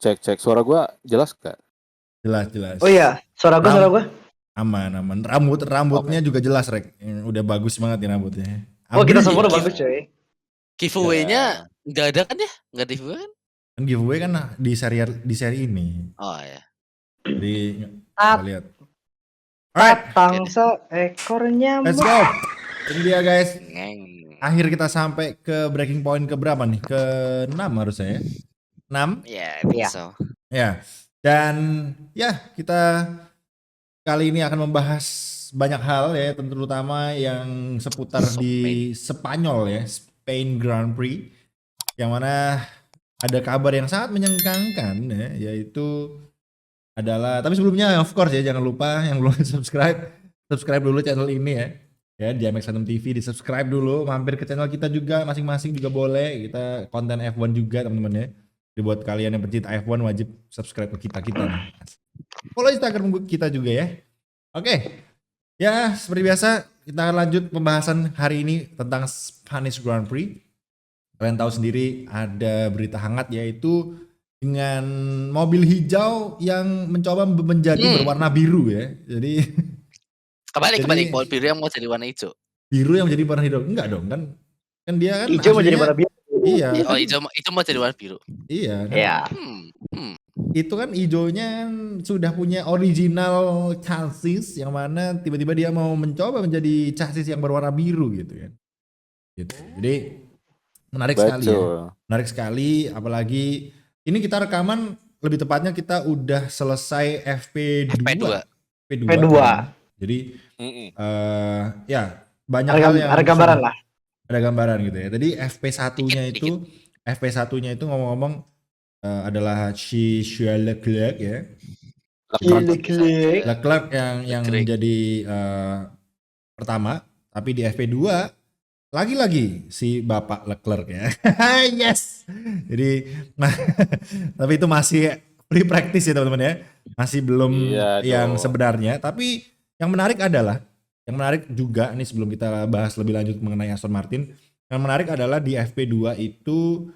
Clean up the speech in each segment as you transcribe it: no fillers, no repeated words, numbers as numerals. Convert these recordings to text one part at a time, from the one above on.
Cek suara gua jelas gak? Jelas. Oh iya, suara gua. Aman. Rambutnya juga jelas, Rek. Udah bagus banget ya rambutnya. Oh, kita Abri. semua udah bagus, coy. Giveaway-nya nggak ada kan ya? Nggak di giveaway kan? Kan giveaway kan di seri ini. Oh ya. Jadi kita lihat. Alright, Tatang seekor nyamuk. let's go. Ini dia guys. Ngeng. Akhir kita sampai ke breaking point ke berapa nih? Ke 6 harusnya ya. 6. Ya, Iya. so. Ya. Dan ya kita kali ini akan membahas banyak hal ya, terutama yang seputar di Spanyol ya, Spain Grand Prix. Yang mana ada kabar yang sangat menyenangkan ya, yaitu adalah, tapi sebelumnya of course ya, jangan lupa yang belum subscribe dulu channel ini ya. Ya, di MX Fandom TV di subscribe dulu, mampir ke channel kita juga masing-masing juga boleh. Kita konten F1 juga teman-teman ya. Jadi buat kalian yang pecinta F1 wajib subscribe ke kita nih. Follow Instagram kita juga ya. Oke. Ya, seperti biasa kita akan lanjut pembahasan hari ini tentang Spanish Grand Prix. Kalian tahu sendiri ada berita hangat yaitu dengan mobil hijau yang mencoba menjadi berwarna biru ya. Jadi Kebalik. Mobil biru yang mau jadi warna hijau. Biru yang menjadi warna hijau. Enggak dong, kan dia kan Hijau mau jadi warna biru. Iya. Oh, hijau mau jadi warna biru. Iya. Kan? Iya. Itu kan hijaunya sudah punya original chassis yang mana tiba-tiba dia mau mencoba menjadi chassis yang berwarna biru gitu kan. Gitu. Jadi menarik sekali ya. Menarik sekali, apalagi ini kita rekaman, lebih tepatnya kita udah selesai FP2. Kan? Jadi ya banyak hal yang ada gambaran lah. Ada gambaran gitu ya. Jadi FP1-nya itu ngomong-ngomong adalah Charles Leclerc ya. Leclerc yang menjadi pertama, tapi di FP2 lagi-lagi si Bapak Leclerc ya. Yes. Jadi tapi itu masih free practice ya teman-teman ya. Masih belum yang sebenarnya, tapi yang menarik juga nih sebelum kita bahas lebih lanjut mengenai Aston Martin, yang menarik adalah di FP2 itu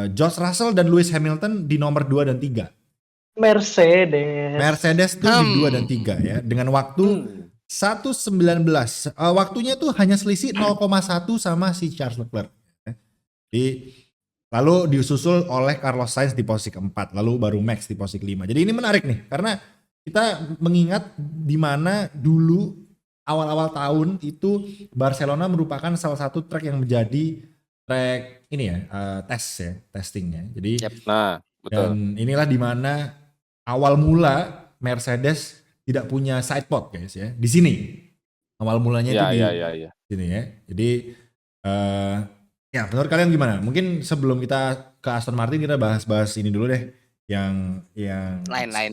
George Russell dan Lewis Hamilton di nomor 2 dan 3. Mercedes tuh di 2 dan 3 ya, dengan waktu 1:19. Waktunya tuh hanya selisih 0,1 sama si Charles Leclerc. Lalu disusul oleh Carlos Sainz di posisi keempat, lalu baru Max di posisi kelima. Jadi ini menarik nih, karena kita mengingat di mana dulu awal-awal tahun itu Barcelona merupakan salah satu track yang menjadi track ini ya, testingnya. Jadi betul. Dan inilah di mana awal mula Mercedes tidak punya sidepod guys ya. Di sini awal mulanya itu di sini ya. Jadi ya menurut kalian gimana? Mungkin sebelum kita ke Aston Martin kita bahas ini dulu deh. Yang lain-lain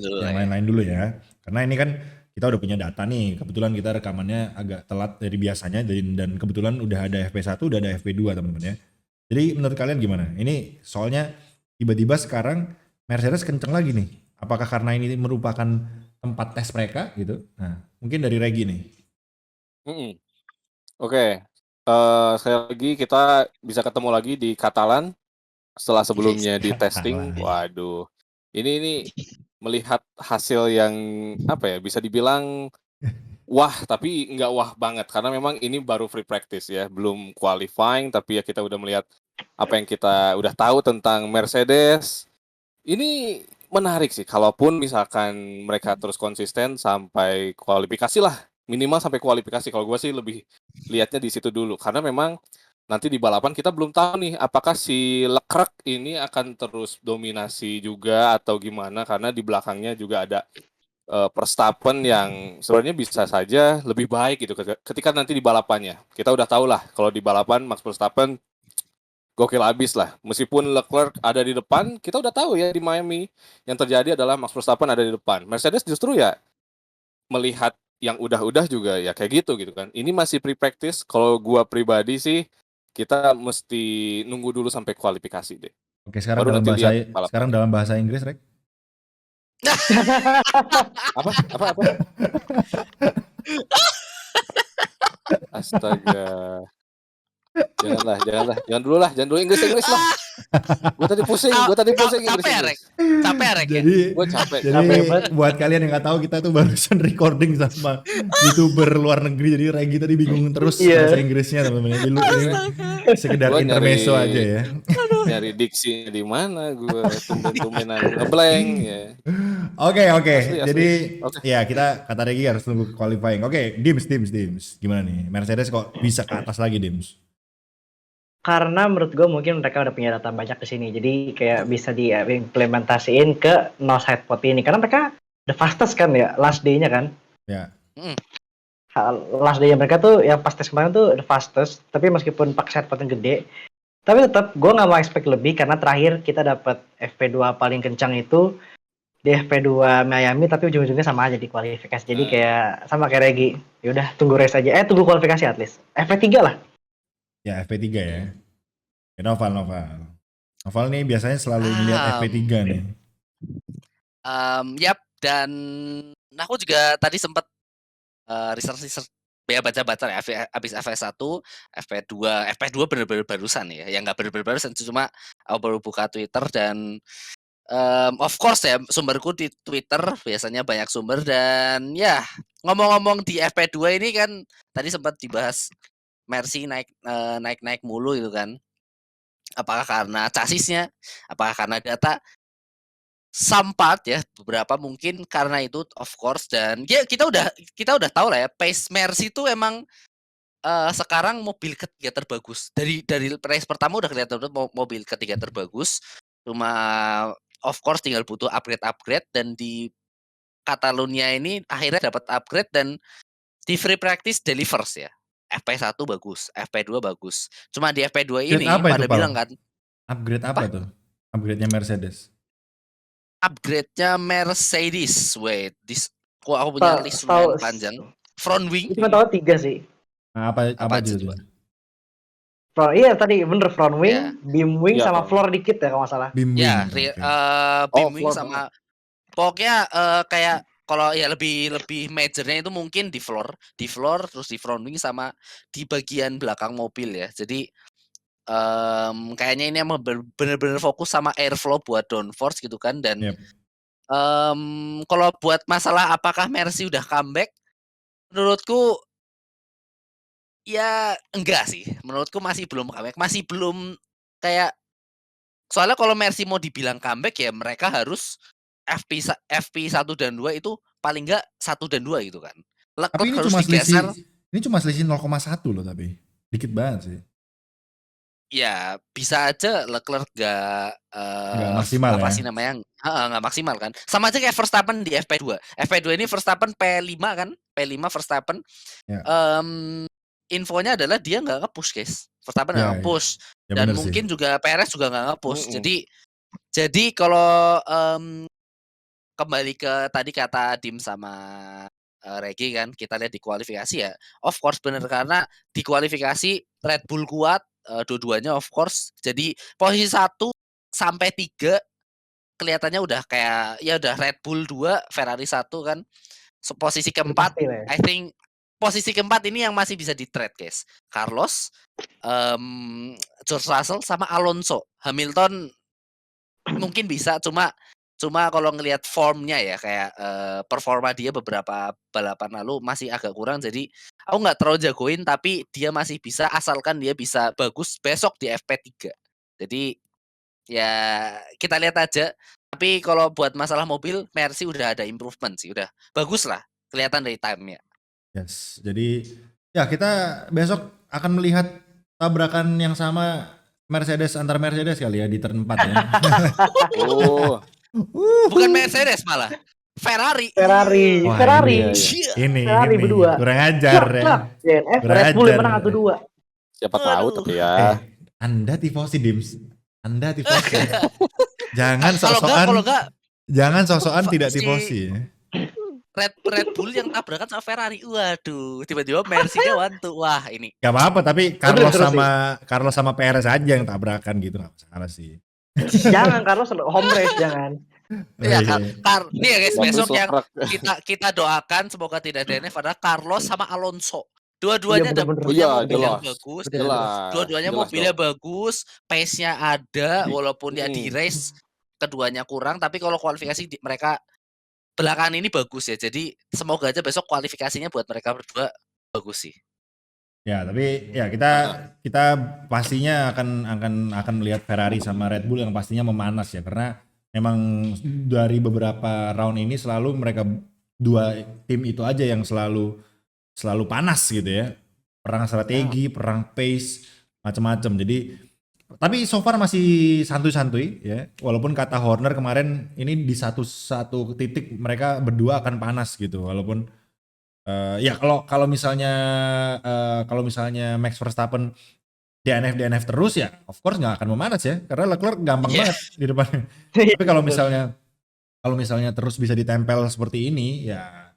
dulu ya. Karena ini kan kita udah punya data nih. Kebetulan kita rekamannya agak telat dari biasanya dan kebetulan udah ada FP1, udah ada FP2 teman-teman ya. Jadi menurut kalian gimana? Ini soalnya tiba-tiba sekarang Mercedes kenceng lagi nih. Apakah karena ini merupakan tempat tes mereka gitu? Nah, mungkin dari Regi nih. Oke. Sekali lagi kita bisa ketemu lagi di Catalan setelah sebelumnya di testing. Waduh. Ini melihat hasil yang bisa dibilang wah, tapi nggak wah banget karena memang ini baru free practice ya, belum qualifying, tapi ya kita udah melihat apa yang kita udah tahu tentang Mercedes. Ini menarik sih, kalaupun misalkan mereka terus konsisten sampai kualifikasi lah, minimal sampai kualifikasi. Kalau gue sih lebih lihatnya di situ dulu, karena memang nanti di balapan kita belum tahu nih apakah si Leclerc ini akan terus dominasi juga atau gimana, karena di belakangnya juga ada Verstappen yang sebenarnya bisa saja lebih baik gitu ketika nanti di balapannya. Kita udah tahu lah kalau di balapan Max Verstappen gokil abis lah. Meskipun Leclerc ada di depan, kita udah tahu ya di Miami yang terjadi adalah Max Verstappen ada di depan. Mercedes justru ya melihat yang udah-udah juga ya kayak gitu kan. Ini masih pre-practice. Kalau gua pribadi sih kita mesti nunggu dulu sampai kualifikasi deh. Oke, sekarang dalam bahasa Inggris, Rek. Apa? Astaga. Jangan dulu Inggris lah. Gue tadi pusing Capek ya, Rek? Inggris. Capek ya, Rek ya? Gue capek. Jadi banget. buat kalian yang nggak tahu kita tuh barusan recording sama YouTuber luar negeri, jadi Regi tadi bingung terus Iya. bahasa Inggrisnya teman-teman. Jadi lu ini sekedar Gua intermezzo nyari- aja ya. Nyari diksi di mana gue tumben-tumbenan ngeblank ya. Oke. Asli. Jadi Oke. ya kita kata Regi harus tunggu qualifying. Oke, Dims. Gimana nih? Mercedes kok bisa ke atas lagi, Dims? Karena menurut gue mungkin mereka udah punya data banyak di sini, jadi kayak bisa diimplementasiin ke no side pot ini. Karena mereka the fastest kan ya, last day-nya kan. Ya. Last day mereka tuh yang pas tes kemarin tuh the fastest, tapi meskipun pakai side pot yang gede, tapi tetap gue nggak mau expect lebih karena terakhir kita dapat FP2 paling kencang itu di FP2 Miami, tapi ujung-ujungnya sama aja di kualifikasi. Jadi kayak sama kayak Regi, yaudah tunggu race aja, tunggu kualifikasi at least FP3 lah. Ya FP3 ya. Ya, Noval nih biasanya selalu ngeliat FP3 nih. Yap, dan aku juga tadi sempat research ya, baca-baca ya, abis FS1, FP2 bener-bener barusan ya, yang nggak bener-bener barusan, cuma aku baru buka Twitter dan of course ya, sumberku di Twitter biasanya banyak sumber. Dan ya ngomong-ngomong di FP2 ini kan tadi sempat dibahas Mercy naik mulu gitu kan. Apakah karena chassisnya, apakah karena data? Some part ya, beberapa mungkin karena itu of course. Dan ya kita udah tahu lah ya, pace Mercy itu emang sekarang mobil ketiga terbagus. Dari race pertama udah kelihatan mobil ketiga terbagus. Cuma of course tinggal butuh upgrade dan di Catalonia ini akhirnya dapat upgrade dan di free practice delivers ya. FP1 bagus, FP2 bagus. Cuma di FP2 ini Apa pada itu, Pal? bilang kan, Upgrade apa tuh? Upgrade-nya Mercedes. upgrade-nya Mercedes. Wait, aku punya list lumayan panjang. Front wing. Cuma tahu 3 sih. Nah, apa aja itu? coba? Iya tadi bener, front wing, Ya. beam wing Iya, sama front. floor dikit ya kalau nggak salah. Beam wing. Ya, beam wing floor. sama pokoknya kayak kalau ya lebih majornya itu mungkin di floor terus di front wing sama di bagian belakang mobil ya. Jadi kayaknya ini emang bener-bener fokus sama airflow buat downforce gitu kan. Dan Yep. kalau buat masalah apakah Mercy udah comeback, menurutku ya enggak sih. Menurutku masih belum comeback, masih belum kayak, soalnya kalau Mercy mau dibilang comeback ya mereka harus FP 1 dan 2 itu paling enggak 1 dan 2 gitu kan. Tapi ini harus cuma digeser. selisih 0,1 loh, tapi dikit banget sih. Ya bisa aja Leclerc Nggak maksimal apa ya. sih namanya, nggak maksimal kan. Sama aja kayak Verstappen di FP2. FP2 ini Verstappen P5 kan, P5 Verstappen. Ya. Infonya adalah dia nggak nge-push guys. Verstappen nggak nge-push. Ya, Dan bener mungkin sih. juga Perez juga nggak nge-push. Jadi kalau kembali ke tadi kata Dim sama Regi kan, kita lihat di kualifikasi ya, of course bener, karena di kualifikasi Red Bull kuat, dua-duanya of course. Jadi posisi 1 sampai 3 kelihatannya udah kayak ya udah Red Bull 2, Ferrari 1 kan. So, posisi keempat, Pasti lah ya. I think posisi keempat ini yang masih bisa di-trade guys. Carlos, George Russell sama Alonso. Hamilton mungkin bisa, cuma kalau ngelihat formnya ya kayak performa dia beberapa balapan lalu masih agak kurang. Jadi aku nggak terlalu jagoin, tapi dia masih bisa asalkan dia bisa bagus besok di FP3. Jadi ya kita lihat aja. Tapi kalau buat masalah mobil, Mercy udah ada improvement sih, udah bagus lah kelihatan dari time-nya. Yes, jadi ya kita besok akan melihat tabrakan yang sama antar Mercedes kali ya di turn 4 ya. Oh, Bukan Mercedes malah, Ferrari. Wah, Ferrari. Iya. Ini Ferrari berdua. kurang ajar ya. DNF, Kurang Red Bull yang ajar. menang 1-2. siapa tahu Waduh. tapi ya. Anda tifosi Dims. Anda tifosi. Jangan Kalau enggak sok-sokan tidak si- tifosi ya. Red Bull yang tabrakan sama Ferrari. Waduh, tiba-tiba Mercy-nya wantu. Wah, ini. Gak apa-apa, tapi Carlos terus sama Perez aja yang tabrakan gitu, gak masalah sih. Jangan, Carlos home race jangan. Ya, Iya. nih ya guys, Bagus besok lah, yang Prak. kita doakan semoga tidak DNF adalah Carlos sama Alonso. Dua-duanya ada bener-bener. Oh iya, mobil yang jelas. bagus, Betul, betul. dua-duanya Jelas mobilnya dong. bagus, pace-nya ada, walaupun ya di Mhm. race keduanya kurang, tapi kalau kualifikasi mereka belakangan ini bagus ya. Jadi semoga aja besok kualifikasinya buat mereka berdua bagus sih. Ya, tapi ya kita Heeh. kita pastinya akan melihat Ferrari sama Red Bull yang pastinya memanas ya, karena memang dari beberapa round ini selalu mereka dua tim itu aja yang selalu panas gitu ya. Perang strategi, perang pace, macam-macam. Jadi tapi so far masih santuy-santuy ya. Walaupun kata Horner kemarin ini di satu titik mereka berdua akan panas gitu. Walaupun ya kalau misalnya Max Verstappen DNF terus ya of course nggak akan memanas ya, karena Leclerc gampang Iya. banget di depannya. Tapi kalau misalnya terus bisa ditempel seperti ini ya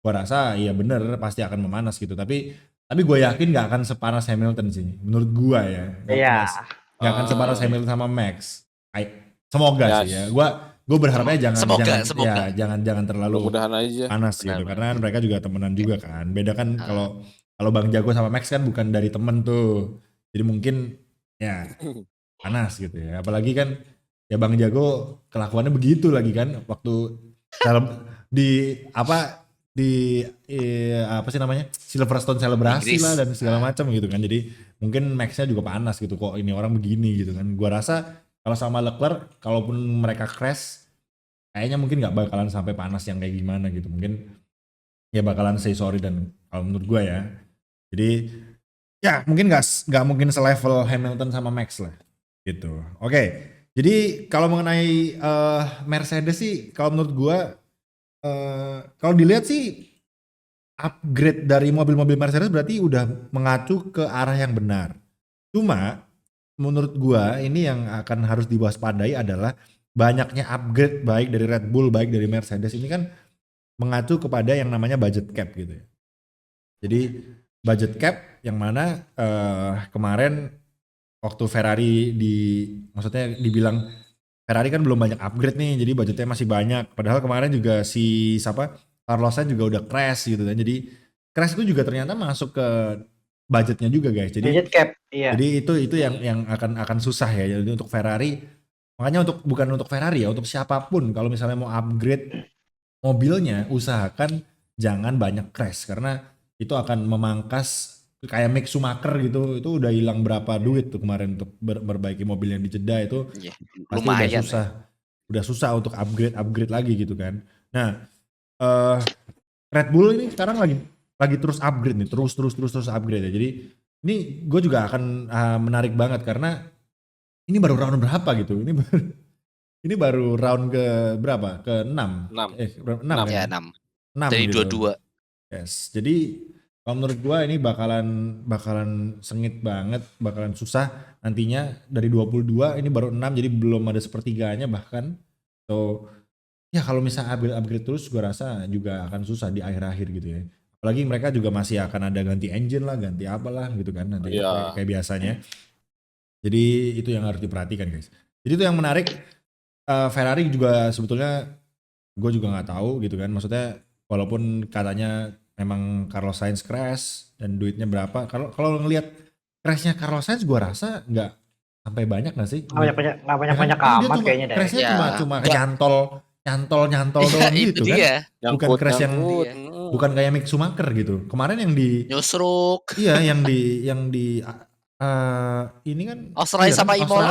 gua rasa iya bener pasti akan memanas gitu. Tapi gue yakin nggak akan sepanas Hamilton sih menurut gua ya. Iya. Nggak akan sepanas Hamilton sama Max. Semoga Ya, sih ya. Gue berharapnya Semoga. jangan terlalu mudah-mudahan aja. panas gitu, Benar. karena mereka juga temenan juga kan. Beda kan kalau Bang Jago sama Max kan bukan dari temen tuh, jadi mungkin ya panas gitu ya. Apalagi kan ya Bang Jago kelakuannya begitu lagi kan waktu di apa sih namanya Silverstone selebrasi Inggris. lah dan segala macam gitu kan. Jadi mungkin Maxnya juga panas gitu, kok ini orang begini gitu kan. Gua rasa kalau sama Leclerc kalaupun mereka crash kayaknya mungkin nggak bakalan sampai panas yang kayak gimana gitu. Mungkin ya bakalan say sorry, dan kalau menurut gue ya. Jadi ya mungkin nggak mungkin selevel Hamilton sama Max lah gitu. Oke. Jadi kalau mengenai Mercedes sih kalau menurut gue kalau dilihat sih upgrade dari mobil-mobil Mercedes berarti udah mengacu ke arah yang benar. Cuma menurut gua ini yang akan harus diwaspadai adalah banyaknya upgrade baik dari Red Bull baik dari Mercedes ini kan mengacu kepada yang namanya budget cap gitu ya. Jadi budget cap yang mana kemarin waktu Ferrari maksudnya dibilang Ferrari kan belum banyak upgrade nih, jadi budgetnya masih banyak. Padahal kemarin juga Carlos Sainz juga udah crash gitu kan. Jadi crash itu juga ternyata masuk ke budgetnya juga guys. Budget cap, iya. Jadi itu yang akan susah ya. Jadi untuk Ferrari, makanya bukan untuk Ferrari ya, untuk siapapun kalau misalnya mau upgrade mobilnya, usahakan jangan banyak crash karena itu akan memangkas kayak Mick Schumacher gitu. Itu udah hilang berapa duit tuh kemarin untuk memperbaiki mobil yang di Jeddah itu. Iya, Pasti lumayan. udah susah untuk upgrade lagi gitu kan. Nah, Red Bull ini sekarang lagi terus upgrade nih, terus upgrade ya. Jadi ini gue juga akan menarik banget karena ini baru round berapa gitu. Ini baru round ke berapa? Ke 6. 6. 6 Ya, ya. 6. 6 Dari gitu. 22. Yes. Jadi kalau menurut gue ini bakalan sengit banget, bakalan susah nantinya. Dari 22 ini baru 6 jadi belum ada sepertiganya bahkan. So ya kalau misalnya upgrade terus gue rasa juga akan susah di akhir-akhir gitu ya. Apalagi mereka juga masih akan ada ganti engine lah, ganti apalah gitu kan nanti Iya. kayak biasanya. Jadi itu yang harus diperhatikan guys. Jadi itu yang menarik. Ferrari juga sebetulnya gue juga nggak tahu gitu kan. Maksudnya walaupun katanya memang Carlos Sainz crash dan duitnya berapa. Kalau ngelihat crashnya Carlos Sainz gue rasa nggak sampai banyak nggak sih? Nggak banyak Kan amat kayaknya deh. crashnya Ya, cuma nggak. nyantol doang Iya, gitu itu kan. dia. Bukan crash yang Nyangkut. bukan kayak Mick Schumacher gitu. Kemarin yang di Nyusruk. iya yang di ini kan Australia iya kan, sama Imola.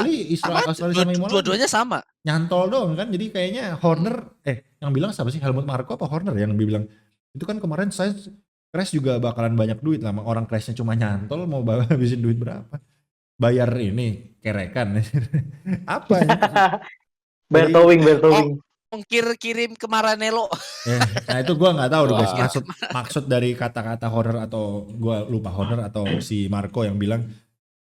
Australia sama Imola Dua-duanya sama. nyantol doang kan. Jadi kayaknya Horner yang bilang siapa sih, Helmut Marko apa Horner yang bilang itu kan kemarin saya crash juga bakalan banyak duit lah. Orang crashnya cuma nyantol mau habisin duit berapa, bayar ini kerekan apa ya? Bayar towing. Ongkir kirim ke Maranello. Nah itu gue nggak tahu deh guys, Wah. maksud dari kata-kata Horner atau gue lupa Horner atau si Marco yang bilang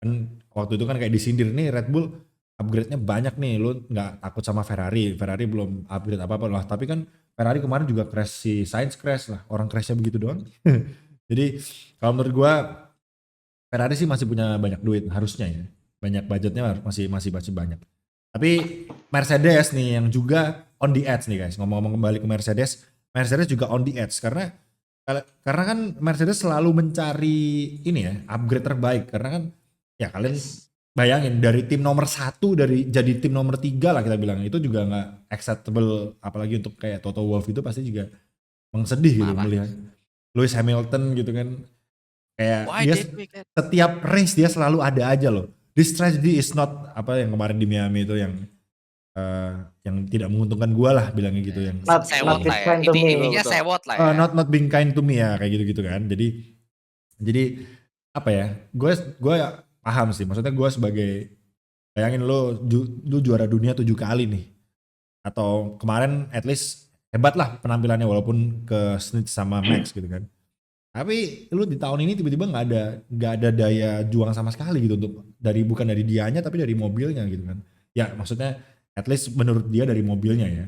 kan waktu itu kan kayak disindir nih Red Bull upgrade-nya banyak nih, lu nggak takut sama Ferrari belum upgrade apa-apa lah. Tapi kan Ferrari kemarin juga crash, si Sainz crash lah, orang crashnya begitu doang. Jadi kalau menurut gue Ferrari sih masih punya banyak duit harusnya ya, banyak budgetnya masih banyak. Tapi Mercedes nih yang juga on the edge nih guys, ngomong-ngomong kembali ke Mercedes juga on the edge karena karena kan Mercedes selalu mencari ini ya, upgrade terbaik. Karena kan ya kalian bayangin dari tim nomor 1 dari jadi tim nomor 3 lah kita bilang, itu juga nggak acceptable, apalagi untuk kayak Toto Wolff itu pasti juga sedih gitu Marah. melihat Lewis Hamilton gitu kan, kayak Why dia did we get setiap race dia selalu ada aja loh. This tragedy is not apa yang kemarin di Miami itu yang tidak menguntungkan gua lah bilangnya gitu, yang Not sewot this lah ya. kind to me. Intinya Betul. sewot lah ya. not being kind to me ya, kayak gitu kan. Jadi apa ya, gue paham sih, maksudnya gue sebagai, bayangin lu juara dunia 7 kali nih, atau kemarin at least hebat lah penampilannya walaupun ke snitch sama Max gitu kan, tapi lu di tahun ini tiba-tiba nggak ada daya juang sama sekali gitu, bukan dari dianya tapi dari mobilnya gitu kan. Ya maksudnya at least menurut dia dari mobilnya ya.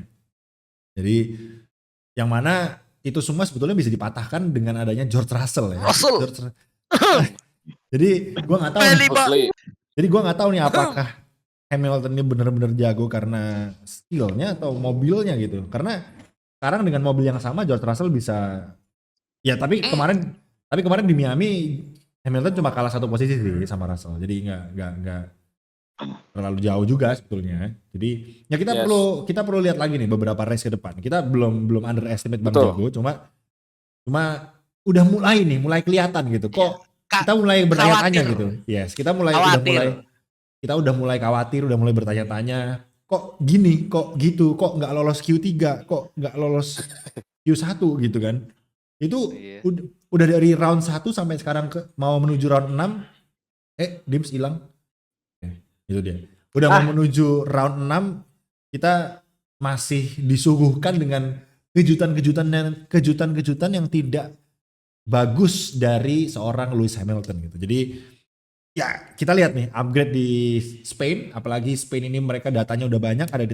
Jadi yang mana itu semua sebetulnya bisa dipatahkan dengan adanya George Russell ya. Russell. Jadi gue nggak tahu nih, Beli, Pak. Asli. jadi gue nggak tahu nih apakah Hamilton ini benar-benar jago karena skillnya atau mobilnya gitu. Karena sekarang dengan mobil yang sama George Russell bisa, ya tapi kemarin di Miami Hamilton cuma kalah 1 posisi sih sama Russell. Jadi nggak terlalu jauh juga sebetulnya. Jadi ya kita Yes. perlu lihat lagi nih beberapa race ke depan. Kita belum underestimate Bang Betul. Jago, cuma udah mulai kelihatan gitu. Kok kita mulai bertanya-tanya Khawatir. gitu. Yes, kita Khawatir. udah mulai khawatir, udah mulai bertanya-tanya. Kok gini, kok gitu, kok nggak lolos Q3, kok nggak lolos Q1 gitu kan. Itu Iya. udah dari round 1 sampai sekarang mau menuju round 6. Dims hilang. Itu dia. Udah mau menuju round 6, kita masih disuguhkan dengan kejutan-kejutan yang tidak bagus dari seorang Lewis Hamilton gitu. Jadi ya kita lihat nih upgrade di Spain, apalagi Spain ini mereka datanya udah banyak, ada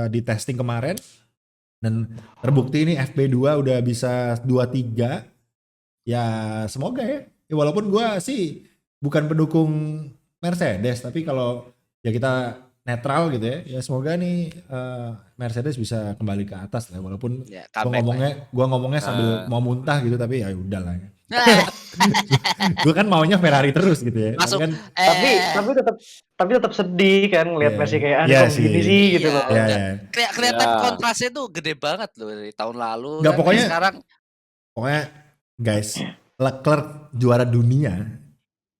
di testing kemarin, dan terbukti ini FP2 udah bisa 23. Ya semoga ya. Walaupun gua sih bukan pendukung Mercedes, tapi kalau ya kita netral gitu ya, ya semoga nih Mercedes bisa kembali ke atas lah, walaupun Ya, gua ngomongnya sambil mau muntah gitu, tapi ya udahlah ya. Gue kan maunya Ferrari terus gitu ya. Masuk. Kan, Tapi tetap sedih kan ngelihat Iya. Messi kayak Iya kok sih. gini sih gitu loh. ya, Dan ya. kelihatan Ya. kontrasnya tuh gede banget loh dari tahun lalu. Nggak, kan. pokoknya- Sekarang Pokoknya guys, Leclerc juara dunia,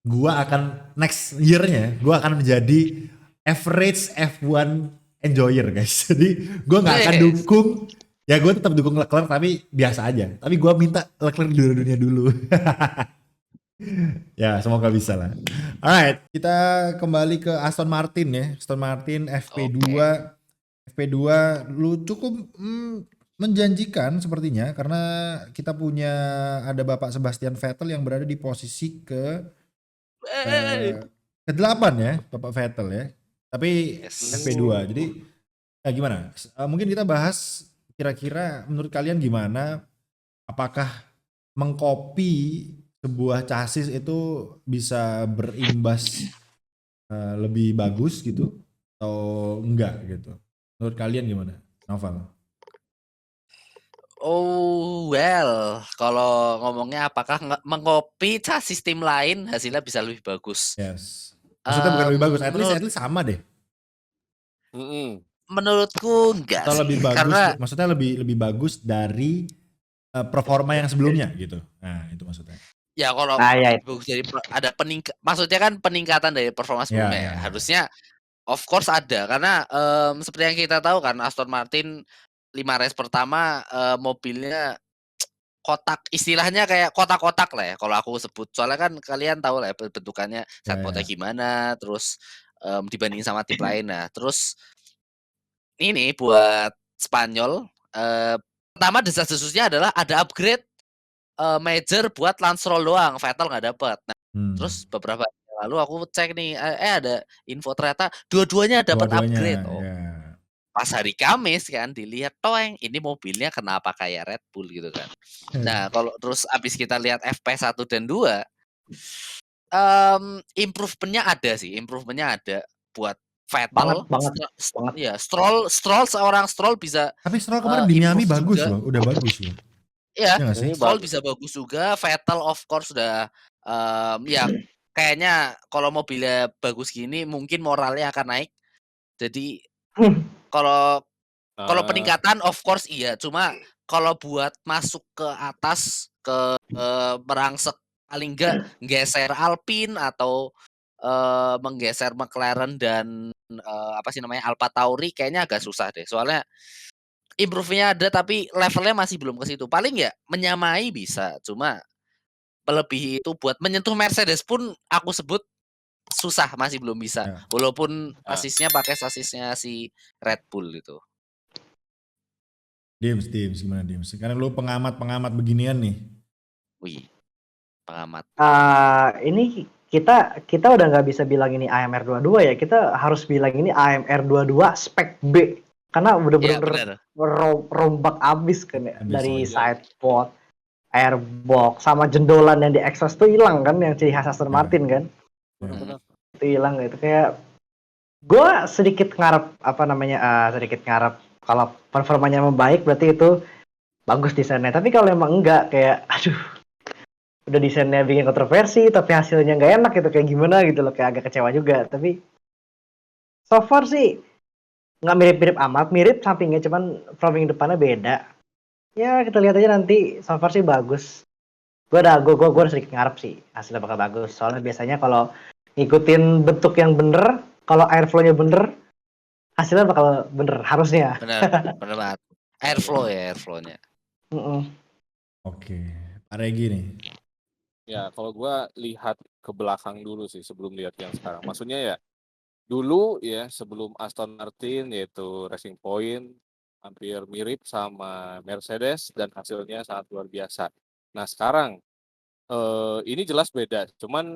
gua akan next year-nya gua akan menjadi average F1 enjoyer guys. Jadi gua nggak akan Yes. dukung, ya gue tetap dukung Leclerc tapi biasa aja. Tapi gua minta Leclerc juara dunia dulu. Ya semoga bisa lah. Alright, kita kembali ke Aston Martin ya. Aston Martin FP2 lu cukup menjanjikan sepertinya, karena kita punya ada Bapak Sebastian Vettel yang berada di posisi ke-8 ya, Bapak Vettel ya. Tapi Yes. FP2. Jadi gimana? Mungkin kita bahas kira-kira menurut kalian gimana, apakah mengcopy sebuah chassis itu bisa berimbas lebih bagus gitu atau enggak gitu? Menurut kalian gimana, Noval? Oh well, kalau ngomongnya apakah mengcopy chassis tim lain hasilnya bisa lebih bagus? Yes. Maksudnya bukan lebih bagus, at least sama deh. Mm-mm. Menurutku enggak Atau sih, lebih bagus, karena maksudnya lebih bagus dari performa yang sebelumnya gitu. Nah itu maksudnya. ya kalau Ya, bagus dari ada maksudnya kan peningkatan dari performa sebelumnya ya, ya. ya. Harusnya of course ada, karena seperti yang kita tahu kan Aston Martin 5 race pertama mobilnya kotak, istilahnya kayak kotak-kotak lah ya kalau aku sebut. Soalnya kan kalian tahu lah ya bentukannya sidepodnya gimana, terus dibanding sama tim lain. Nah, terus ini buat Spanyol pertama desas-desusnya adalah ada upgrade major buat Lance Stroll doang, Vettel nggak dapet. Nah, terus beberapa hari lalu aku cek nih, ada info ternyata dua-duanya dapat upgrade. Ya. Pas hari Kamis kan dilihat toeng, ini mobilnya kenapa kayak Red Bull gitu kan. Nah, kalau terus abis kita lihat FP1 dan 2, improvementnya ada buat Vettel. Banget. Ya, Stroll seorang Stroll bisa Tapi Stroll kemarin di Miami improve bagus juga. loh, udah bagus loh. Iya, Iya nggak sih? Ini Stroll bagus. bisa bagus juga, Vettel of course udah, ya kayaknya kalau mobilnya bagus gini mungkin moralnya akan naik. Jadi kalau kalau Eee, peningkatan of course iya, cuma kalau buat masuk ke atas, merangsek paling enggak geser Alpine atau, menggeser McLaren dan, apa sih namanya, AlphaTauri kayaknya agak susah deh. Soalnya improve-nya ada tapi levelnya masih belum ke situ. Paling ya menyamai bisa, cuma melebihi itu buat menyentuh Mercedes pun aku sebut susah, masih belum bisa. Ya. Walaupun eee, sasisnya pakai sasisnya si Red Bull itu. Dims, gimana Dims? Karena lu pengamat beginian nih. Wih, pengamat. Ini kita kita udah nggak bisa bilang ini AMR 22 ya, kita harus bilang ini AMR 22 spek B. Karena udah Iya bener-bener benar. rombak abis kan ya. Abis Dari ya. iya, side pod, airbox, sama jendolan yang di exhaust tuh hilang kan, yang ciri khas Aston Ya. Martin kan. bener Ya. bener. Itu hilang gitu. Kayak gue sedikit ngarep, apa namanya, sedikit ngarep kalau performanya membaik berarti itu bagus desainnya. Tapi kalau emang enggak, kayak aduh, udah desainnya bikin kontroversi tapi hasilnya nggak enak gitu, kayak gimana gitu loh, kayak agak kecewa juga. Tapi so far sih nggak mirip-mirip amat, mirip sampingnya cuman framing depannya beda. Ya kita lihat aja nanti. So far sih bagus. Gue udah sedikit ngarep sih hasilnya bakal bagus, soalnya biasanya kalau ngikutin bentuk yang bener, kalau airflow-nya bener, hasilnya bakal bener harusnya. Benar, benar banget. Iya. Airflow ya, airflow-nya. Mm-mm. Oke. Pak Regi nih. Ya, kalau gua lihat ke belakang dulu sih sebelum lihat yang sekarang. Maksudnya ya, dulu ya sebelum Aston Martin yaitu Racing Point hampir mirip sama Mercedes dan hasilnya sangat luar biasa. Nah, sekarang ini jelas beda, cuman,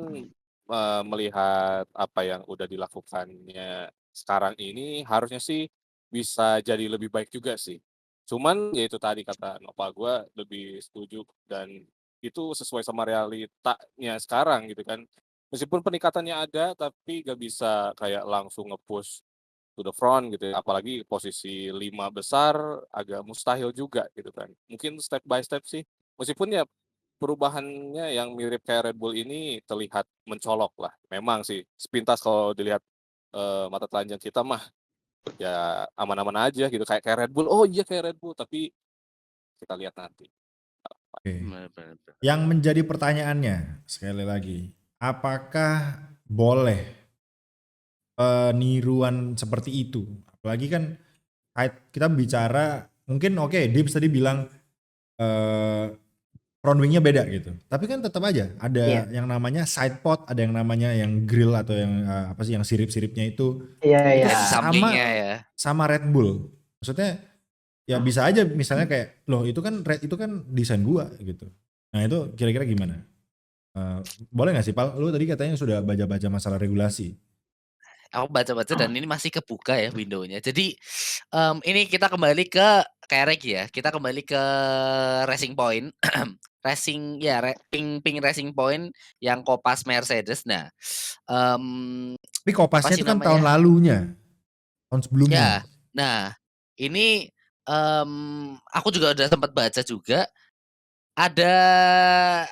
melihat apa yang udah dilakukannya sekarang ini harusnya sih bisa jadi lebih baik juga sih. Cuman ya itu tadi kata Nopal gue lebih setuju dan itu sesuai sama realitanya sekarang gitu kan. Meskipun peningkatannya ada, tapi gak bisa kayak langsung nge-push to the front gitu ya, apalagi posisi 5 besar agak mustahil juga gitu kan. Mungkin step by step sih, meskipun ya perubahannya yang mirip kayak Red Bull ini terlihat mencolok lah. Memang sih, sepintas kalau dilihat, mata telanjang kita mah, ya aman-aman aja gitu, kayak Red Bull, oh iya kayak Red Bull, tapi kita lihat nanti. Oke. Benar, benar, benar. Yang menjadi pertanyaannya sekali lagi, apakah boleh peniruan seperti itu? Apalagi kan kita bicara mungkin oke, Dips tadi bilang eh, front wingnya beda gitu. Tapi kan tetap aja ada Iya, yang namanya side pod, ada yang namanya yang grill atau yang apa sih yang sirip-siripnya iya, itu iya. Ya di sampingnya sama ya. sama Red Bull. Maksudnya ya bisa aja misalnya kayak loh itu kan desain gua gitu. Nah itu kira-kira gimana? Eh, boleh nggak sih Pal? Lu tadi katanya sudah baca-baca masalah regulasi. Aku baca-baca dan ini masih kebuka ya window-nya. Jadi, ini kita kembali ke kayak Regi ya, kita kembali ke Racing Point. Racing ya Ping Racing Point yang kopas Mercedes. Nah, Tapi apa kopasnya sih itu kan tahun namanya, lalunya, tahun sebelumnya. ya, nah ini, aku juga udah sempat baca juga, ada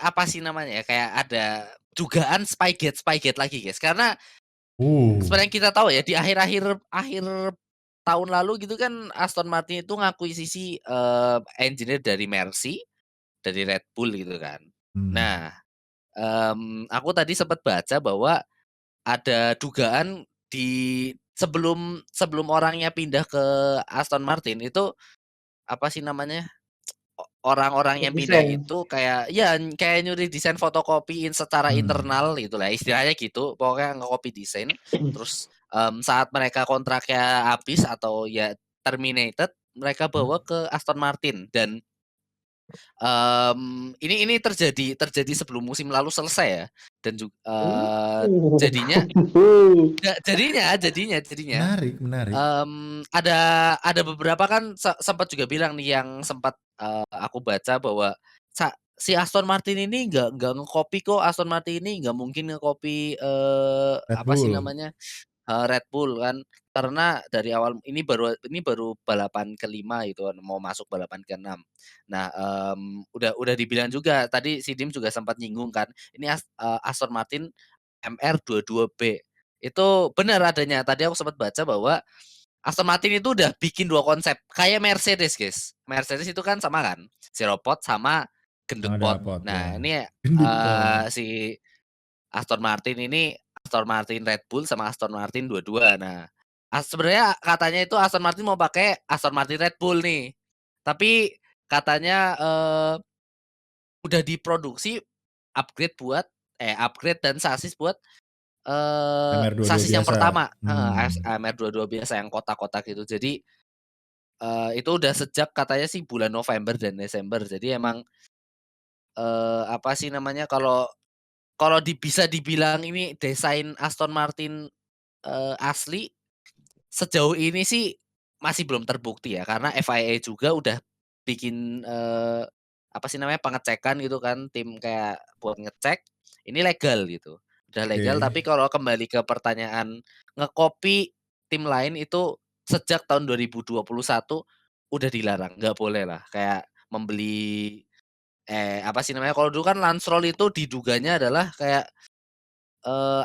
apa sih namanya ya, kayak ada dugaan Spygate lagi guys, karena seperti yang kita tahu ya di akhir tahun lalu gitu kan Aston Martin itu ngakuisisi, engineer dari Mercy, dari Red Bull gitu kan. Hmm. Nah, aku tadi sempat baca bahwa ada dugaan di sebelum sebelum orangnya pindah ke Aston Martin itu, apa sih namanya, orang-orang yang pindah Desain. itu kayak ya kayak nyuri desain fotokopiin secara Hmm. internal gitulah, istilahnya gitu. Pokoknya nge-copy desain, terus, saat mereka kontraknya habis atau ya terminated, mereka Hmm. bawa ke Aston Martin dan, ini terjadi sebelum musim lalu selesai ya dan jadinya jadinya Menarik. Ada beberapa kan sempat juga bilang nih yang sempat, aku baca bahwa si Aston Martin ini nggak nge-copy kok, Aston Martin ini nggak mungkin nge-copy, Red apa sih Bull. namanya, Red Bull kan, karena dari awal ini baru balapan ke-5 gitu kan, mau masuk balapan ke-6. Nah, udah dibilang juga tadi si Dim juga sempat nyinggung kan, ini Aston Martin MR22B. Itu benar adanya, tadi aku sempat baca bahwa Aston Martin itu udah bikin 2 konsep, kayak Mercedes, guys. Mercedes itu kan sama kan, zero pot sama gendut Yang ada pot. pot ya. Nah, ini, Gendut pot. si Aston Martin ini, Aston Martin Red Bull sama Aston Martin dua-dua. Nah, sebenarnya katanya itu Aston Martin mau pakai Aston Martin Red Bull nih. Tapi katanya, udah diproduksi upgrade dan sasis buat, MR22 sasis yang biasa. pertama, AMR22 biasa yang kotak-kotak itu. Jadi, itu udah sejak katanya sih bulan November dan Desember. Jadi emang, apa sih namanya, kalau bisa dibilang ini desain Aston Martin, asli, sejauh ini sih masih belum terbukti ya, karena FIA juga udah bikin, apa sih namanya, pengecekan gitu kan, tim kayak buat ngecek, ini legal gitu. Udah legal, Oke. tapi kalau kembali ke pertanyaan nge-copy tim lain itu sejak tahun 2021 udah dilarang, nggak boleh lah. Kayak membeli, apa sih namanya, kalau dulu kan Lance Stroll itu diduganya adalah kayak,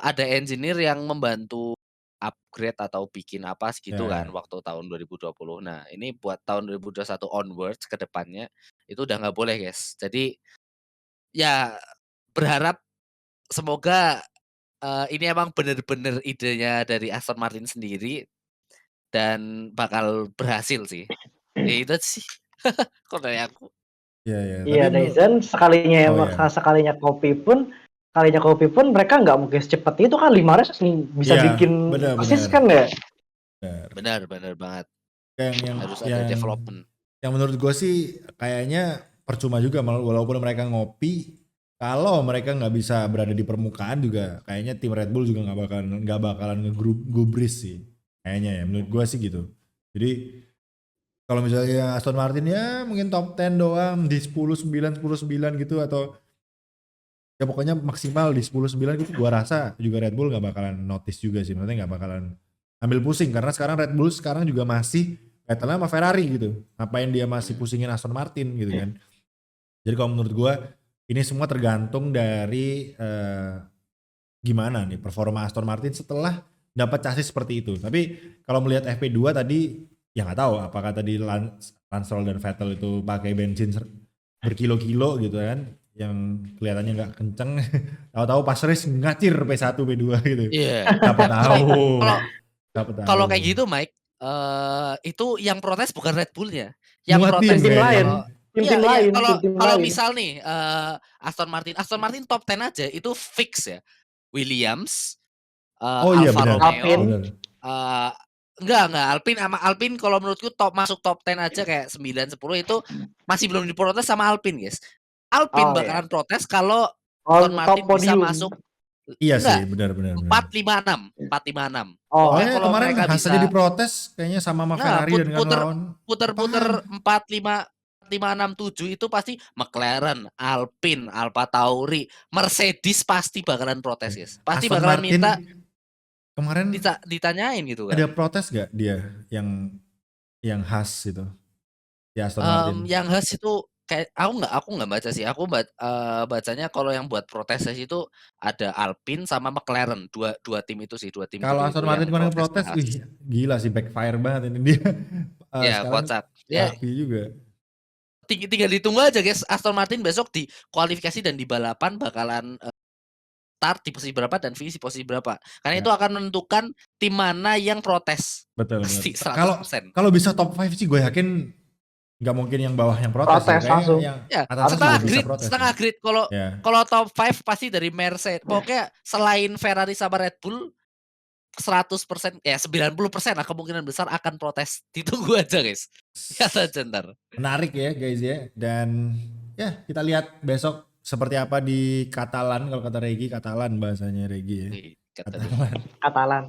ada engineer yang membantu upgrade atau bikin apa segitu kan Ya. waktu tahun 2020. Nah, ini buat tahun 2021 onwards ke depannya itu udah nggak boleh, guys. Jadi, ya berharap semoga, ini emang bener-bener idenya dari Aston Martin sendiri dan bakal berhasil sih. Ya itu sih kalau dari aku. Iya ya. Tapi Iya, Dyson oh ya. sekalinya kopi pun mereka nggak mungkin secepat itu kan 5 race bisa Iya, bikin persis benar-benar. kan ya. Benar benar banget. Yang yang Harus ada yang development. yang menurut gue sih kayaknya percuma juga walaupun mereka ngopi, kalau mereka nggak bisa berada di permukaan juga kayaknya tim Red Bull juga nggak bakalan ngegubris sih kayaknya ya, menurut gue sih gitu. Jadi kalau misalnya Aston Martin ya mungkin top 10 doang di 10-9 10-9 gitu, atau ya pokoknya maksimal di 10-9 gitu, gua rasa juga Red Bull nggak bakalan notice juga sih, maksudnya nggak bakalan ambil pusing karena sekarang Red Bull sekarang juga masih battle sama Ferrari gitu, ngapain dia masih pusingin Aston Martin gitu kan. Jadi kalau menurut gua ini semua tergantung dari gimana nih performa Aston Martin setelah dapat chassis seperti itu. Tapi kalau melihat FP2 tadi ya nggak tahu apakah tadi Lance Stroll dan Vettel itu pakai bensin berkilo-kilo gitu kan, yang kelihatannya nggak kenceng, tahu-tahu pas race ngacir P1 P2 gitu. Iya. Siapa tahu. Kalau Siapa kalau tahu. kayak gitu, Mike, itu yang protes bukan Red Bull-nya. Yang Semua protes Tim-tim lain, kalau iya tim-tim iya, lain, kalau tim-tim kalau lain. misal nih, Aston Martin top 10 aja itu fix ya. Williams, Oh iya Alfa benar. Romeo, Alpine. Benar. enggak, Alpine kalau menurutku masuk top 10 aja kayak 9, 10 itu masih belum diprotes sama Alpine, guys. Alpine Oh ya. bakalan protes kalau Oh, Aston top Martin bisa podium. masuk Iya sih, enggak, benar. 456. Oh, Pokoknya Soalnya kalau kemarin mereka Haas aja bisa diprotes kayaknya sama nah, Ferrari dan kawan-kawan. puter-puter Apaan? 4, 5, 6, 7 itu pasti McLaren, Alpine, Alfa Tauri, Mercedes pasti bakalan protes, guys. Pasti Aston bakalan Martin minta kemarin ditanyain gitu ada kan. protes gak dia yang Haas itu, si Aston Martin? Yang Haas itu kayak aku nggak baca sih. Bacanya kalau yang buat protes itu ada Alpine sama McLaren. Dua tim itu sih, dua tim Kalau gede itu Aston yang Martin kemarin protes ke protes, Haas. wih gila sih, backfire banget ini dia. Ya, Sekarang kocak. Ya, rapi juga. tinggal ditunggu aja, guys. Aston Martin besok di kualifikasi dan di balapan bakalan start di posisi berapa dan finish di posisi berapa. Karena Ya, itu akan menentukan tim mana yang protes. betul. Pasti Kalau 100%. kalau bisa top 5 sih gue yakin nggak mungkin yang bawah yang protes sih. protes Kayaknya langsung. yang Ya, atas juga bisa protes. setengah grid. Ya. Kalau top 5 pasti dari Mercedes. Pokoknya selain Ferrari sama Red Bull 100% ya 90% lah kemungkinan besar akan protes. Ditunggu aja, guys. Lihat aja ntar. Menarik ya guys ya, dan ya kita lihat besok seperti apa di Katalan. Kalau kata Regi, Katalan bahasanya Regi ya. Wih, kata dia. Katalan. Katalan.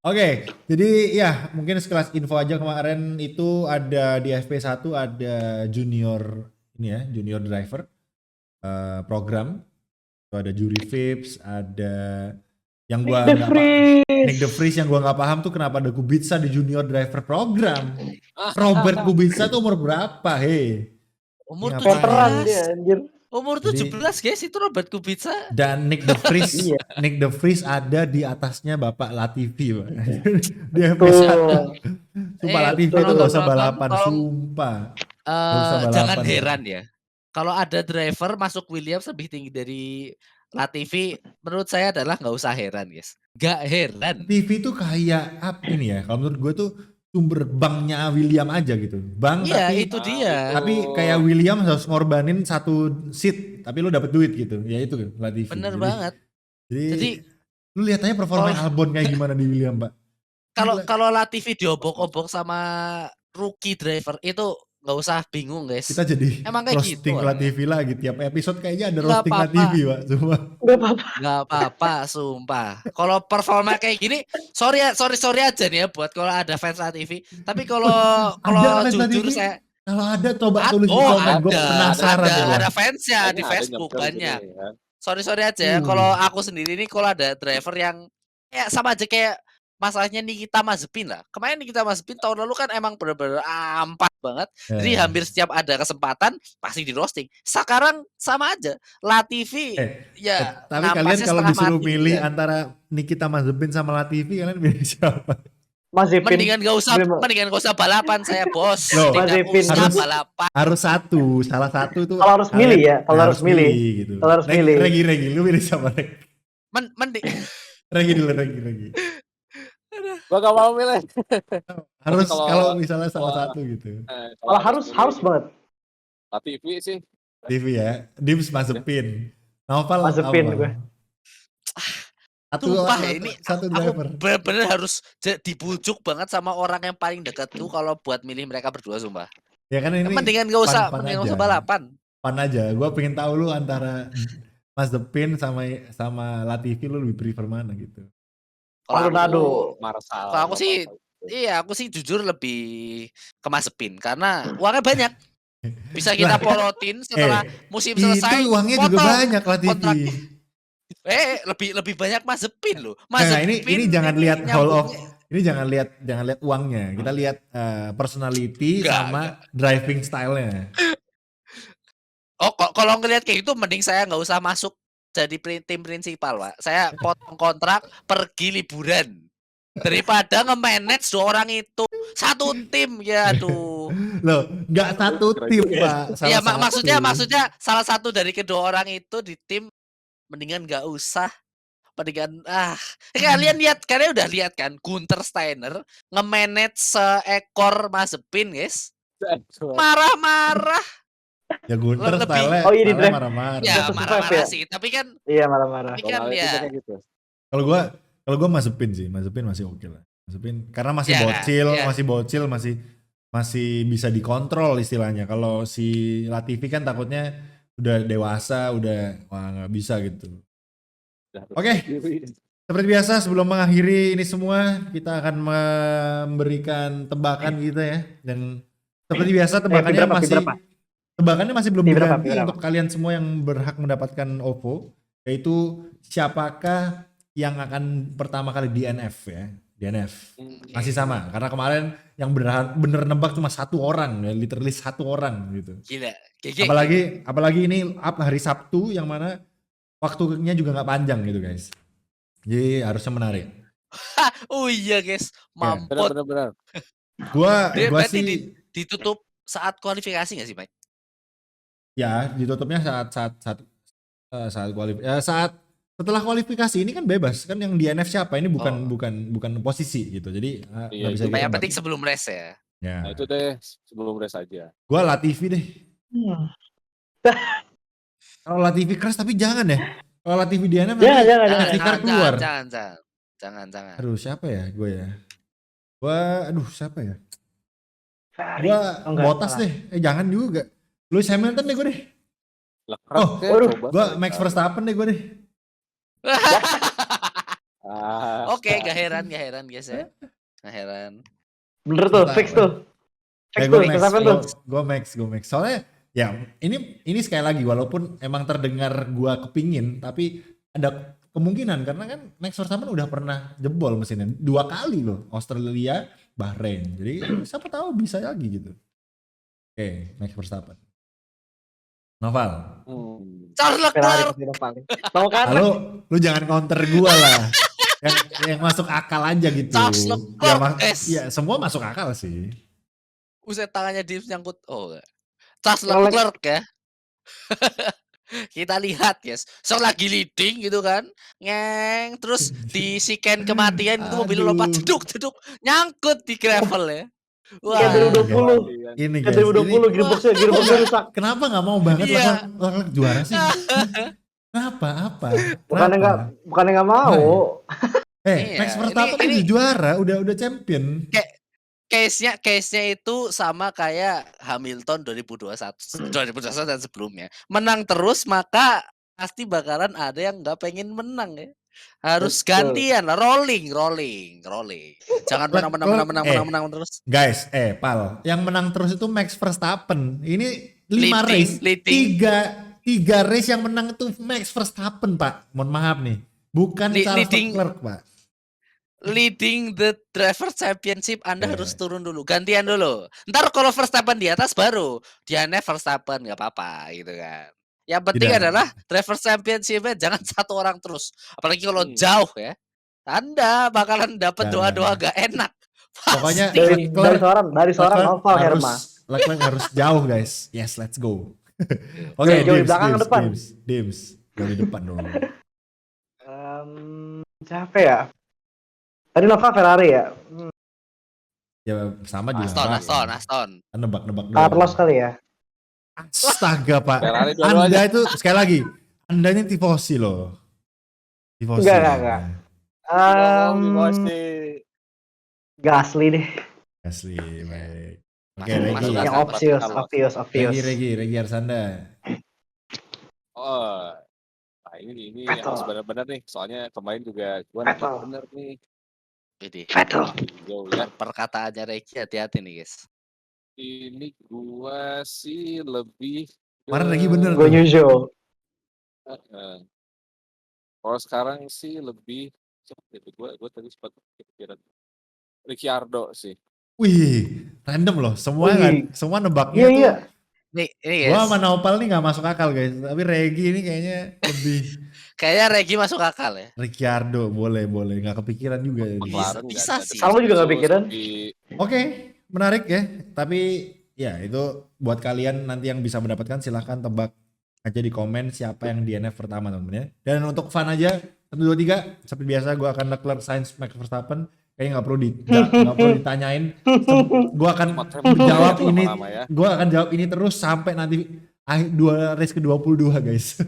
Oke, jadi ya mungkin sekelas info aja, kemarin itu ada di FP1 ada junior ini ya, junior driver program. Itu ada Juri Vips, ada Yang Nick gua the nggak Nick the Freeze. Freeze yang gua nggak paham tuh kenapa ada Kubica di junior driver program. Robert Kubica tuh umur berapa? Hei. Umur Ngapain? Veteran 17. dia anjir. Umur Jadi- 17 guys, itu Robert Kubica. Dan Nick the Freeze, Iya. Nick the Freeze ada di atasnya Bapak Latifi, Pak. Dia Tuh. bisa. Sumpah Latifi itu betul. gak usah Nonton, balapan, tolong. sumpah. Nggak usah balapan, Jangan Pak. heran ya. Kalau ada driver masuk Williams lebih tinggi dari Latifi, menurut saya adalah nggak usah heran guys. Nggak heran. Latifi tuh kayak apa ini ya? Kalau menurut gue tuh sumber banknya William aja gitu. Bank Iya tapi itu dia. tapi kayak William harus ngorbanin satu seat, tapi lu dapet duit gitu. Ya itu kan Latifi. Bener Jadi- banget. Jadi, Jadi lu lihat aja performa kalau- Albon kayak gimana di William, Pak. kalau Gila. kalau Latifi diobok-obok sama rookie driver itu nggak usah bingung guys. Kita jadi Emang kayak roasting gitu orangnya. Latifi lagi tiap episode kayaknya ada Nggak roasting apa-apa. Latifi, Pak. Semua. Gak apa-apa. Nggak apa-apa, sumpah. Kalau performa kayak gini, sorry aja nih ya buat kalau ada fans Latifi. Tapi kalau Ada fans jujur Latifi? saya Kalau ada coba tulis di komen, gue penasaran ya. ada fansnya di Kayaknya ada Facebook nyempil banyak. gini ya. Sorry aja ya. Kalau aku sendiri nih kalau ada driver yang ya sama aja kayak masalahnya Nikita Mazepin lah. Kemarin Nikita Mazepin tahun lalu kan emang bener-bener ampat banget. Jadi Eh. hampir setiap ada kesempatan pasti di roasting. Sekarang sama aja. Latifi ya Tapi kalian napasnya kalau setengah disuruh mati milih gitu. antara Nikita Mazepin sama Latifi, kalian pilih siapa? Mazepin. Mendingan gak usah balapan saya bos. Loh, Tidak Mazepin. usah Harus- balapan. Harus satu, salah satu tuh. Kalau harus kalian milih ya, kalau harus milih. gitu. Kalau harus milih. Regi, lu pilih siapa, Reg? Mending Regi dulu, Regi. Gua gak mau milih. Harus kalau- kalau misalnya salah kalau- satu gitu. Kalau harus banget. Latifi sih. TV ya, Dims Mazepin. Novel Mazepin apa? gue. Sumpah ya, ini satu aku driver. bener-bener harus dibujuk banget sama orang yang paling dekatku kalau buat milih mereka berdua sumpah. Ya kan ini Mendingan gak usah, fun-fun mendingan gak aja. usah balapan. Pan aja. Gue pengen tahu lu antara Mazepin sama Latifi lu lebih prefer mana gitu. Kalau Maldonado. aku, Marsal. kalau aku sih, iya aku sih jujur lebih ke Mazepin karena uangnya banyak. Bisa kita polotin setelah musim selesai. Itu uangnya juga potong. banyak Latifi. Lebih banyak Mazepin loh. Nah, Mazepin ini jangan lihat Hall of nyambungnya- ini jangan lihat uangnya. Kita lihat personality Enggak, sama driving style-nya. Oh, kalau ngelihat kayak gitu mending saya nggak usah masuk jadi tim prinsipal, Pak. Saya potong kontrak, pergi liburan. Daripada nge-manage 2 orang itu. Satu tim, ya aduh. Loh, nggak satu tim, Pak. Salah Ya satu. maksudnya salah satu dari kedua orang itu di tim mendingan nggak usah. Mendingan kalian udah lihat kan Gunther Steiner nge-manage seekor Mazepin, guys. Marah-marah. Ya Gunter lebih- style-nya Oh, iya, di style-nya drive. marah-marah. Ya Survive marah-marah ya? sih, tapi kan Iya marah-marah. Gitu. Kalau gua Mazepin sih, Mazepin masih oke lah. Mazepin karena masih Ya, bocil, ya. masih bisa dikontrol istilahnya. Kalau si Latifi kan takutnya udah dewasa, udah nggak bisa gitu. Oke. Seperti biasa sebelum mengakhiri ini semua, kita akan memberikan tebakan gitu ya. Dan seperti biasa tebakannya masih belum Berapa? diganti untuk kalian semua yang berhak mendapatkan OVO, yaitu siapakah yang akan pertama kali DNF ya. DNF. Masih sama, karena kemarin yang bener nebak cuma 1 orang, ya, literally 1 orang gitu. gila. Apalagi ini up hari Sabtu yang mana waktunya juga nggak panjang gitu guys. Jadi harusnya menarik. Oh iya guys, mampet. Benar. Gua Berarti sih ditutup saat kualifikasi nggak sih, Mike? ya ditutupnya saat setelah kualifikasi ini kan bebas kan, yang DNF siapa ini bukan posisi gitu. Jadi Iya, nggak bisa itu Yang ditebak. penting sebelum race ya. Ya. Nah, itu deh sebelum race aja. Gua Latifi deh. Kalau Latifi keras tapi jangan ya. Kalau Latifi DNF Jangan, nanti jangan, safety car keluar. Jangan. Aduh siapa ya gue ya? Siapa ya? Ferrari. Gua Oh, enggak, Bottas salah. deh. Jangan juga. Lewis Hamilton deh gue deh. Lah, Oh, keras, waduh, coba Gua kali. Max Verstappen deh gue deh. Oke, gak heran guys ya. Gak heran. Bener tuh, fix tuh. Fix tuh, Verstappen tuh. Gue Max. Soalnya ya ini sekali lagi walaupun emang terdengar gua kepingin, tapi ada kemungkinan karena kan Max Verstappen udah pernah jebol mesinnya 2 kali loh, Australia, Bahrain. Jadi siapa tahu bisa lagi gitu. Oke, Max Verstappen. Noval. Charles Ferrari Leclerc. pasti udah paling. Tahu kan? Lalu lu jangan counter gua lah. yang masuk akal aja gitu. Charles Ya, Leclerc, guys. ya semua masuk akal sih. Buset, tangannya Dims nyangkut. Oh, enggak. Charles Kalau Leclerc ya. Kita lihat, guys. So lagi leading gitu kan. Ngeng, terus di scan kematian itu mobil lompat Aduh. jeduk nyangkut di gravel ya. Kayak Wah. 2020. Ini Kayak guys, ini 2020 gearboxnya rusak. kenapa nggak mau banget Iya. Leclerc juara sih? Kenapa? Apa? Bukannya Kenapa? nggak mau. Max Iya, Verstappen ini udah juara, udah champion. case-nya itu sama kayak Hamilton 2021 dan sebelumnya. Menang terus maka pasti bakalan ada yang nggak pengen menang ya. Harus Betul. gantian lah, rolling. Jangan menang terus. Guys, Pal, yang menang terus itu Max Verstappen. Ini 5 race, leading. tiga race yang menang itu Max Verstappen, Pak. Mohon maaf nih, bukan Charles Leclerc, Pak. Leading the driver championship Anda Iya. harus turun dulu, gantian dulu. Ntar kalau Verstappen di atas baru Diane Verstappen nggak apa-apa gitu kan. Yang penting Tidak. adalah driver championship-nya jangan satu orang terus. Apalagi kalau jauh ya. Anda bakalan dapat Jangan. doa-doa gak enak. Pokoknya Pasti. dari seorang Noval Herma. Leclerc harus jauh, guys. Yes, let's go. Oke, Jauh di belakang ke depan. Dims. Jauh di depan dong. Siapa ya? Tadi Noval Ferrari ya? Ya sama juga. Aston. Nebak-nebak doang. Carlos kali ya? Astaga, Pak. Ferrari Anda dua-duanya. itu sekali lagi, Anda ini tifosi loh. Tifosi. Enggak. Gasly deh. Asli, baik. Oke, Masuk, Regi. masuk. Yang obvious. Regi Arsanda. Oh, nah ini Vettel. harus benar-benar nih. Soalnya kemarin juga gua Vettel. nebak bener nih. Jadi Vettel. Jauh ya. perkataannya Regi hati-hati nih guys. Ini gua sih lebih Kemarin Regi bener Gue tuh. usual. Kalau sekarang sih lebih gua tadi sempat kepikiran Ricciardo sih. Wih, random loh. Semua Wih. kan, semua nebaknya Iya. tuh. Ini Gua guys. sama Naupal nih gak masuk akal, guys. Tapi Regi ini kayaknya lebih Kayaknya Regi masuk akal ya. Ricciardo, boleh. Gak kepikiran juga. Jadi. McLaren bisa nggak ada sih. Kamu juga nggak terus pikiran? Oke, menarik ya. Tapi ya itu buat kalian nanti yang bisa mendapatkan silahkan tebak aja di komen siapa yang DNF pertama teman-teman ya. Dan untuk fun aja 1, 2, 3 seperti biasa gue akan Leclerc, Sainz, Max Verstappen. Kayaknya nggak perlu ditanyain. Gue akan jawab ini. ya. Gue akan jawab ini terus sampai nanti akhir 2 race ke 22 guys.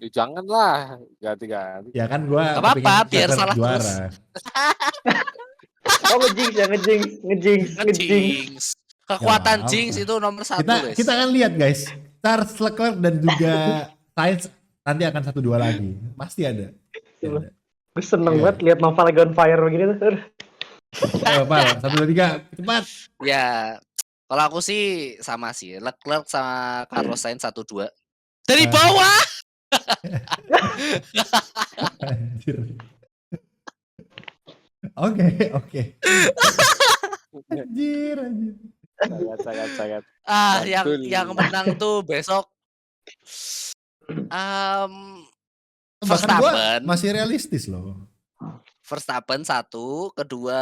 Ya, janganlah ganti-ganti. Ya kan gue Gak apa-apa, biar salah juara. Oh ngejinx. Jinx. Kekuatan Ya, Jinx apa. itu nomor 1 guys. Kita akan lihat guys. Charles Leclerc dan juga Sainz nanti akan 1-2 lagi. Pasti ada. Ya, Gue seneng Iya. banget lihat Noval lagi on fire begini tuh. Ayo Pal, 1, 2, 3, cepat. Ya, kalau aku sih sama sih. Leclerc sama Carlos Sainz 1-2. Dari Ah. bawah. Anjir. Oke. Anjir. Sangat. Yang menang tuh besok Bahkan gua Verstappen. masih realistis loh. Verstappen 1, kedua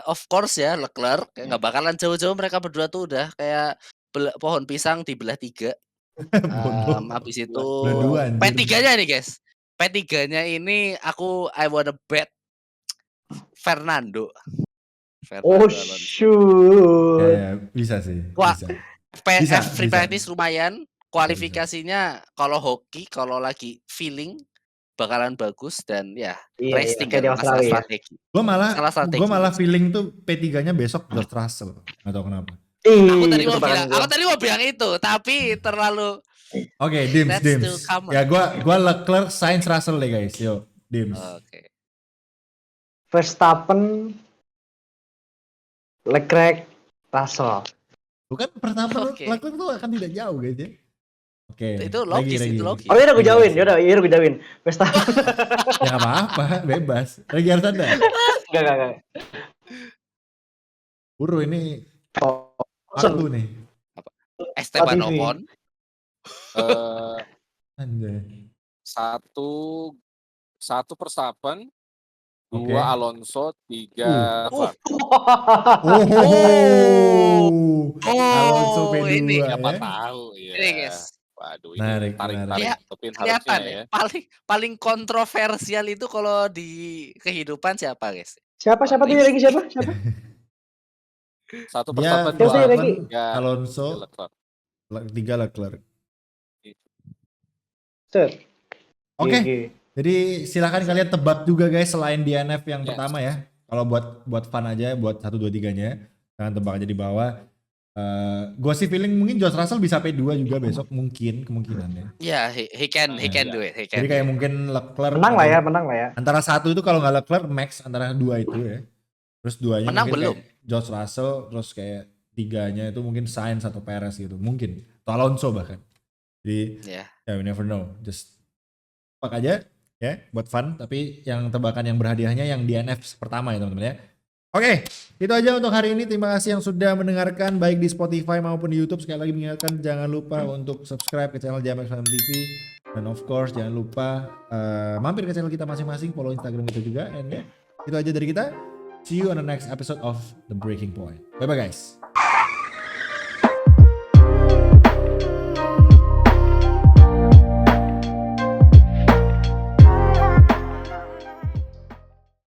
of course ya Leclerc. Kayak nggak bakalan jauh-jauh, mereka berdua tuh udah kayak pohon pisang dibelah 3. Bodoh. Habis itu Belah 2, anjir. P3-nya nih guys. P3-nya ini I wanna bet Fernando. Oh Alonso. shoot. Ya, bisa sih. Wah. Bisa. Free practice lumayan. Kualifikasinya kalau hoki, kalau lagi feeling bakalan bagus dan ya Iya, race kayak di tinggal masalah Australia. strategi. Gua Salah strategi. malah feeling tuh P3-nya besok George Russell. Gak tau kenapa. Aku tadi Itu mau bilang itu, tapi terlalu Oke, Dims. That's too common. Ya gua Leclerc, Sainz, Russell deh guys. Yo, Dims. oke. Verstappen, Leclerc, Russell. Bukan pertama Oke. Leclerc tuh akan tidak jauh guys ya. Oke. Itu logis, itu logis. Oh iya udah gue jawabin, yaudah gue jawabin. Verstappen. Ya nggak apa-apa, bebas. Lagi harus ada. Enggak. Buru ini Oh, aku nih. Esteban Latifi. Ocon. Anjay. Satu Verstappen, Oke. 2 Alonso, 3 Clark. Alonso P2 ini Siapa ya. tahu ya. Ini guys. Waduh, Menarik, ini tarik menarik. topin Kelihatan harusnya ya. ya. Paling kontroversial itu kalau di kehidupan siapa, guys? Siapa tuh lagi siapa? Satu Dia Verstappen, Siapa 2 lagi? Alonso, Leclerc. 3 Leclerc. Set. Oke. GG. Jadi silakan kalian tebak juga guys selain DNF yang Yes. pertama ya. Kalau buat fun aja buat 1 2 3-nya. Jangan tebak aja di bawah. Gue sih feeling mungkin George Russell bisa P2 juga besok mungkin kemungkinannya. Ya, he can do it. He can Jadi do kayak it. mungkin Leclerc Menang lah ya. antara 1 itu kalau nggak Leclerc Max antara 2 itu ya. Terus 2-nya Menang mungkin belum? kayak George Russell terus kayak 3-nya itu mungkin Sainz atau Perez gitu. Mungkin. Atau Alonso bahkan. Jadi Ya. ya we never know. Just tebak aja ya buat fun. Tapi yang tebakan yang berhadiahnya yang DNF pertama ya teman-teman ya. Oke, itu aja untuk hari ini. Terima kasih yang sudah mendengarkan baik di Spotify maupun di YouTube. Sekali lagi mengingatkan jangan lupa untuk subscribe ke channel Jamek Film TV. Dan of course jangan lupa mampir ke channel kita masing-masing, follow Instagram kita juga. And ya, itu aja dari kita. See you on the next episode of The Breaking Point. Bye bye guys.